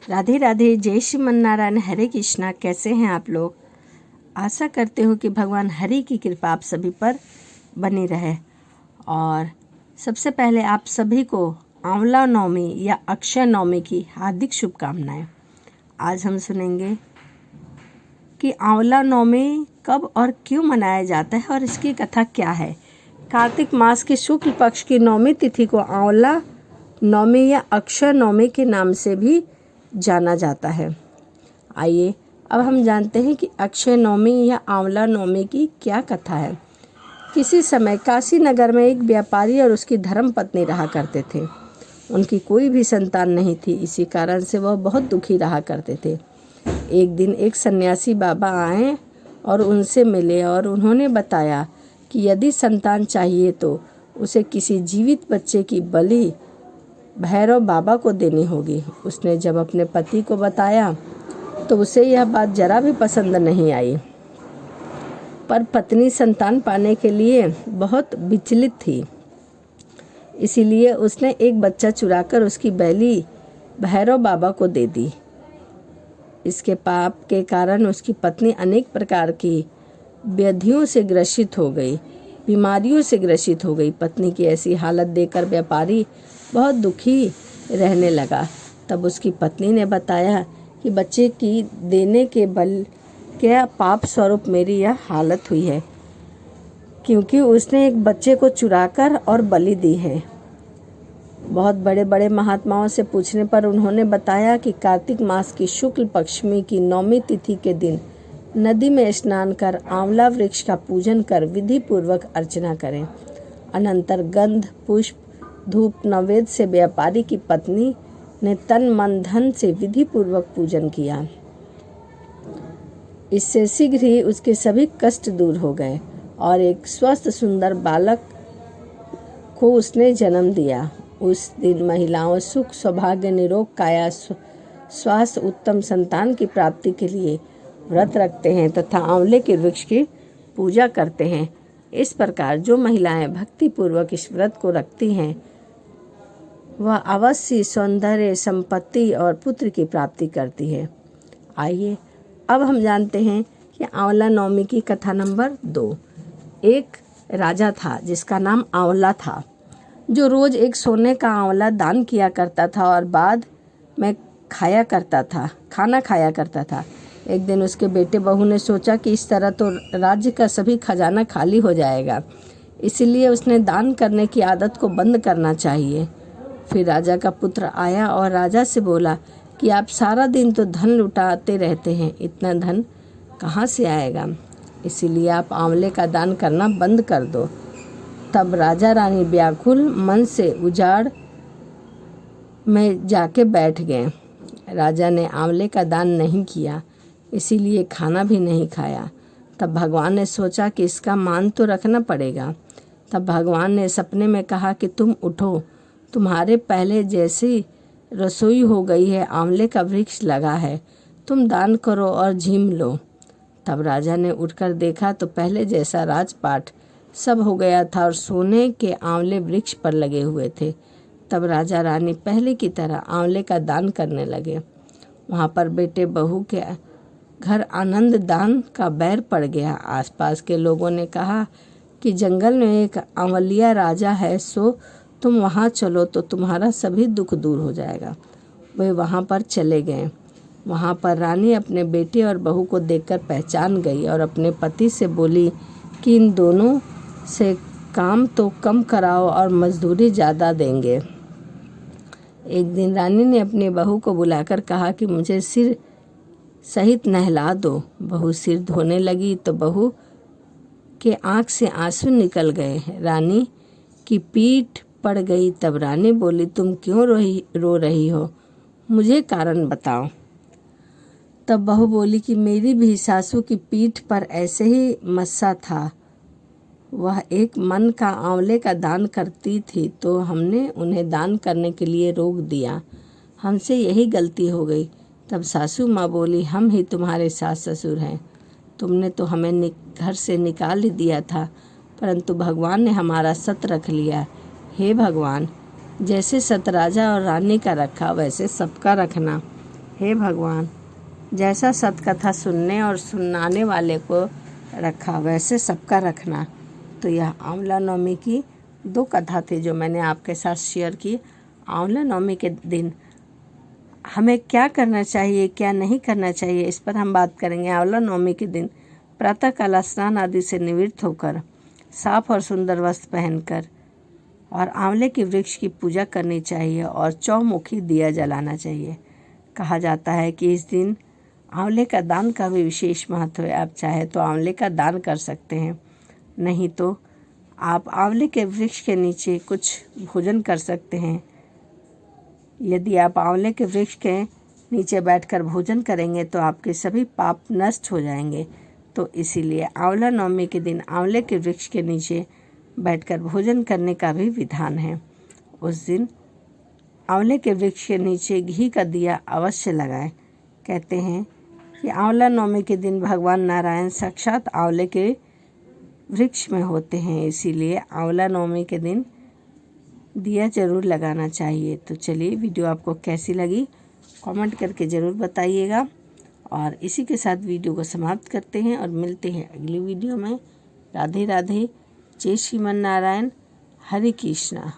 राधे राधे, जय श्रीमन नारायण, हरे कृष्णा। कैसे हैं आप लोग? आशा करते हो कि भगवान हरि की कृपा आप सभी पर बनी रहे। और सबसे पहले आप सभी को आंवला नवमी या अक्षय नवमी की हार्दिक शुभकामनाएं। आज हम सुनेंगे कि आंवला नवमी कब और क्यों मनाया जाता है और इसकी कथा क्या है। कार्तिक मास की शुक्ल पक्ष की नवमी तिथि को आंवला नवमी या अक्षय नवमी के नाम से भी जाना जाता है। आइए अब हम जानते हैं कि अक्षय नवमी या आंवला नवमी की क्या कथा है। किसी समय काशी नगर में एक व्यापारी और उसकी धर्मपत्नी रहा करते थे। उनकी कोई भी संतान नहीं थी, इसी कारण से वह बहुत दुखी रहा करते थे। एक दिन एक सन्यासी बाबा आए और उनसे मिले और उन्होंने बताया कि यदि संतान चाहिए तो उसे किसी जीवित बच्चे की बलि भैरव बाबा को देनी होगी। उसने जब अपने पति को बताया तो उसे यह बात जरा भी पसंद नहीं आई, पर पत्नी संतान पाने के लिए बहुत विचलित थी। इसीलिए उसने एक बच्चा चुराकर उसकी बलि भैरव बाबा को दे दी। इसके पाप के कारण उसकी पत्नी अनेक प्रकार की व्याधियों से ग्रसित हो गई, बीमारियों से ग्रसित हो गई। पत्नी की ऐसी हालत देखकर व्यापारी बहुत दुखी रहने लगा। तब उसकी पत्नी ने बताया कि बच्चे की देने के बल क्या पाप स्वरूप मेरी यह हालत हुई है, क्योंकि उसने एक बच्चे को चुराकर और बलि दी है। बहुत बड़े बड़े महात्माओं से पूछने पर उन्होंने बताया कि कार्तिक मास की शुक्ल पक्षमी की नवमी तिथि के दिन नदी में स्नान कर आंवला वृक्ष का पूजन कर विधि पूर्वक अर्चना करें। अनंतर गंध पुष्प धूप नैवेद्य से व्यापारी की पत्नी ने तन मन धन से विधि पूर्वक पूजन किया। इससे शीघ्र ही उसके सभी कष्ट दूर हो गए और एक स्वस्थ सुंदर बालक को उसने जन्म दिया। उस दिन महिलाओं सुख सौभाग्य निरोग काया स्वास्थ्य उत्तम संतान की प्राप्ति के लिए व्रत रखते हैं तथा आंवले के वृक्ष की पूजा करते हैं। इस प्रकार जो महिलाएं भक्ति पूर्वक इस व्रत को रखती हैं वह अवश्य सौंदर्य संपत्ति और पुत्र की प्राप्ति करती है। आइए अब हम जानते हैं कि आंवला नवमी की कथा नंबर 2। एक राजा था जिसका नाम आंवला था, जो रोज एक सोने का आंवला दान किया करता था और बाद में खाना खाया करता था। एक दिन उसके बेटे बहू ने सोचा कि इस तरह तो राज्य का सभी खजाना खाली हो जाएगा, इसीलिए उसने दान करने की आदत को बंद करना चाहिए। फिर राजा का पुत्र आया और राजा से बोला कि आप सारा दिन तो धन लुटाते रहते हैं, इतना धन कहाँ से आएगा, इसीलिए आप आंवले का दान करना बंद कर दो। तब राजा रानी व्याकुल मन से उजाड़ में जाके बैठ गए। राजा ने आंवले का दान नहीं किया, इसीलिए खाना भी नहीं खाया। तब भगवान ने सोचा कि इसका मान तो रखना पड़ेगा। तब भगवान ने सपने में कहा कि तुम उठो, तुम्हारे पहले जैसी रसोई हो गई है, आंवले का वृक्ष लगा है, तुम दान करो और झीम लो। तब राजा ने उठकर देखा तो पहले जैसा राजपाट सब हो गया था और सोने के आंवले वृक्ष पर लगे हुए थे। तब राजा रानी पहले की तरह आंवले का दान करने लगे। वहाँ पर बेटे बहू के घर आनंद दान का बैर पड़ गया। आसपास के लोगों ने कहा कि जंगल में एक आंवलिया राजा है, सो तुम वहाँ चलो तो तुम्हारा सभी दुख दूर हो जाएगा। वे वहाँ पर चले गए। वहाँ पर रानी अपने बेटे और बहू को देखकर पहचान गई और अपने पति से बोली कि इन दोनों से काम तो कम कराओ और मजदूरी ज़्यादा देंगे। एक दिन रानी ने अपनी बहू को बुलाकर कहा कि मुझे सिर सहित नहला दो। बहू सिर धोने लगी तो बहू के आँख से आंसू निकल गए। रानी की पीठ पड़ गई। तब रानी बोली, तुम क्यों रो रही हो, मुझे कारण बताओ। तब बहू बोली कि मेरी भी सासू की पीठ पर ऐसे ही मस्सा था। वह एक मन का आंवले का दान करती थी तो हमने उन्हें दान करने के लिए रोक दिया, हमसे यही गलती हो गई। तब सासू माँ बोली, हम ही तुम्हारे सास ससुर हैं, तुमने तो हमें घर से निकाल ही दिया था, परंतु भगवान ने हमारा सत रख लिया। हे भगवान, जैसे सत राजा और रानी का रखा वैसे सबका रखना। हे भगवान, जैसा सतकथा सुनने और सुनाने वाले को रखा वैसे सबका रखना। तो यह आंवला नवमी की 2 कथा थी जो मैंने आपके साथ शेयर की। आंवला नवमी के दिन हमें क्या करना चाहिए, क्या नहीं करना चाहिए, इस पर हम बात करेंगे। आंवला नवमी के दिन प्रातःकाल स्नान आदि से निवृत्त होकर साफ और सुंदर वस्त्र पहनकर और आंवले के वृक्ष की पूजा करनी चाहिए और चौमुखी दिया जलाना चाहिए। कहा जाता है कि इस दिन आंवले का दान का भी विशेष महत्व है। आप चाहे तो आंवले का दान कर सकते हैं, नहीं तो आप आंवले के वृक्ष के नीचे कुछ भोजन कर सकते हैं। यदि आप आंवले के वृक्ष के नीचे बैठकर भोजन करेंगे तो आपके सभी पाप नष्ट हो जाएंगे। तो इसीलिए आंवला नवमी के दिन आंवले के वृक्ष के नीचे बैठकर भोजन करने का भी विधान है। उस दिन आंवले के वृक्ष के नीचे घी का दिया अवश्य लगाएं। कहते हैं कि आंवला नवमी के दिन भगवान नारायण साक्षात आंवले के वृक्ष में होते हैं, इसीलिए आंवला नवमी के दिन दिया ज़रूर लगाना चाहिए। तो चलिए, वीडियो आपको कैसी लगी कमेंट करके ज़रूर बताइएगा। और इसी के साथ वीडियो को समाप्त करते हैं और मिलते हैं अगली वीडियो में। राधे राधे, जय श्रीमन नारायण, हरे कृष्णा।